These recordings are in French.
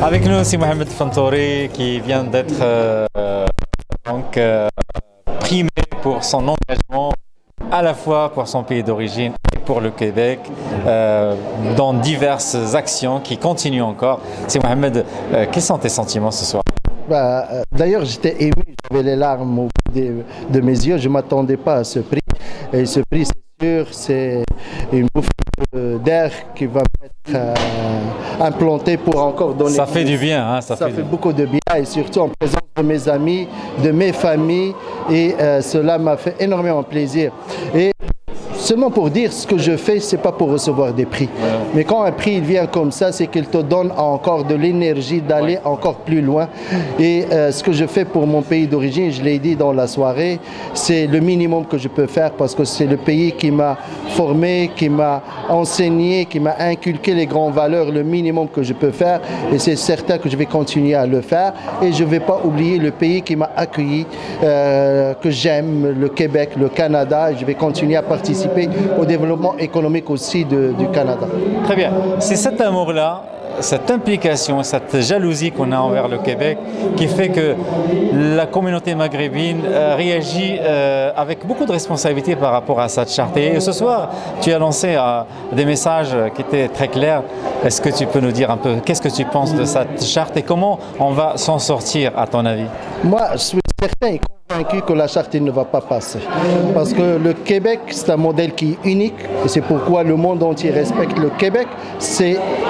Avec nous, c'est Mohamed Fantouri qui vient d'être primé pour son engagement à la fois pour son pays d'origine et pour le Québec dans diverses actions qui continuent encore. C'est Mohamed, quels sont tes sentiments ce soir? D'ailleurs, j'étais ému, j'avais les larmes au bout de mes yeux, je ne m'attendais pas à ce prix. Et ce prix, c'est sûr, c'est une bouffée d'air qui va être implantée pour encore donner. Ça fait du bien, hein, ça fait beaucoup de bien, et surtout en présence de mes amis, de mes familles, et cela m'a fait énormément plaisir. Et seulement pour dire, ce que je fais, c'est pas pour recevoir des prix. Mais quand un prix il vient comme ça, c'est qu'il te donne encore de l'énergie d'aller encore plus loin. Et ce que je fais pour mon pays d'origine, je l'ai dit dans la soirée, c'est le minimum que je peux faire parce que c'est le pays qui m'a formé, qui m'a enseigné, qui m'a inculqué les grandes valeurs, le minimum que je peux faire. Et c'est certain que je vais continuer à le faire. Et je ne vais pas oublier le pays qui m'a accueilli, que j'aime, le Québec, le Canada. Et je vais continuer à participer au développement économique aussi du Canada. Très bien. C'est cet amour-là, cette implication, cette jalousie qu'on a envers le Québec qui fait que la communauté maghrébine réagit avec beaucoup de responsabilité par rapport à cette charte. Et ce soir, tu as lancé des messages qui étaient très clairs. Est-ce que tu peux nous dire un peu qu'est-ce que tu penses de cette charte et comment on va s'en sortir à ton avis? Moi, je suis certain et convaincu que la charte ne va pas passer. Parce que le Québec, c'est un modèle qui est unique et c'est pourquoi le monde entier respecte le Québec.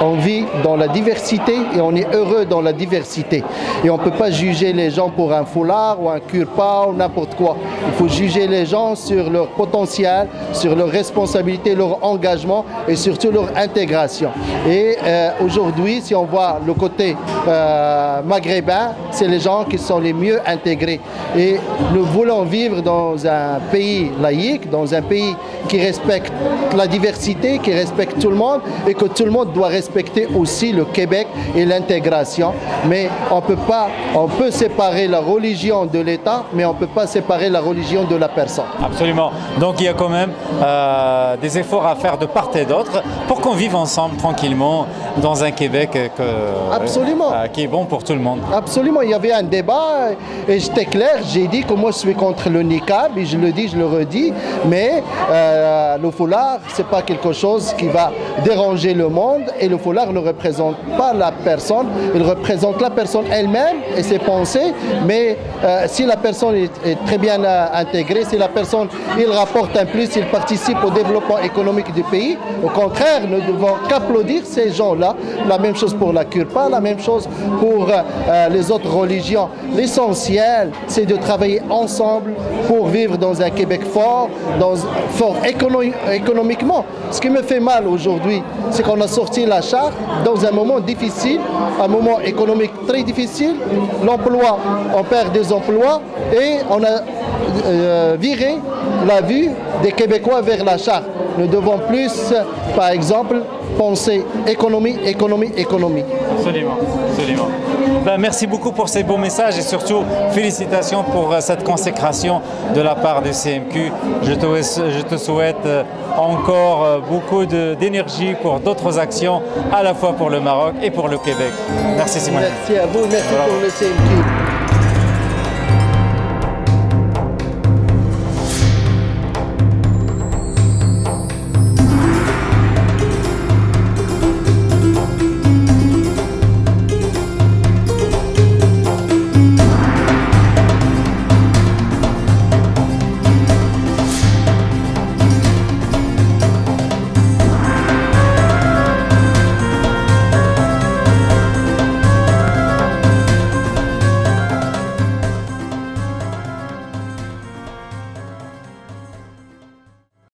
On vit dans la diversité et on est heureux dans la diversité. Et on ne peut pas juger les gens pour un foulard ou un curpa ou n'importe quoi. Il faut juger les gens sur leur potentiel, sur leur responsabilité, leur engagement et surtout leur intégration. Et aujourd'hui, si on voit le côté maghrébin, c'est les gens qui sont les mieux intégrés. Et nous voulons vivre dans un pays laïque, dans un pays qui respecte la diversité, qui respecte tout le monde et que tout le monde doit respecter aussi le Québec et l'intégration. Mais on peut séparer la religion de l'État, mais on ne peut pas séparer la religion de la personne. Absolument. Donc il y a quand même des efforts à faire de part et d'autre pour qu'on vive ensemble tranquillement dans un Québec qui est bon pour tout le monde. Absolument. Il y avait un débat et j'étais clair, j'ai dit que moi je suis contre le niqab et je le dis, je le redis, mais le foulard, c'est pas quelque chose qui va déranger le monde et le foulard ne représente pas la personne, il représente la personne elle-même et ses pensées, mais si la personne est très bien intégrée, si la personne il rapporte un plus, il participe au développement économique du pays, au contraire, nous devons qu'applaudir ces gens-là. La même chose pour la Kurpa, la même chose pour les autres religions. L'essentiel, c'est de travailler ensemble pour vivre dans un Québec fort, fort économiquement. Ce qui me fait mal aujourd'hui, c'est qu'on a sorti la charte dans un moment difficile, un moment économique très difficile. L'emploi, on perd des emplois et on a viré la vue des Québécois vers la charte. Nous devons plus, par exemple, penser économie. Absolument, absolument. Ben, merci beaucoup pour ces beaux messages et surtout félicitations pour cette consécration de la part du CMQ. Je te souhaite encore beaucoup d'énergie pour d'autres actions, à la fois pour le Maroc et pour le Québec. Merci Simon. Merci à vous, merci pour le CMQ.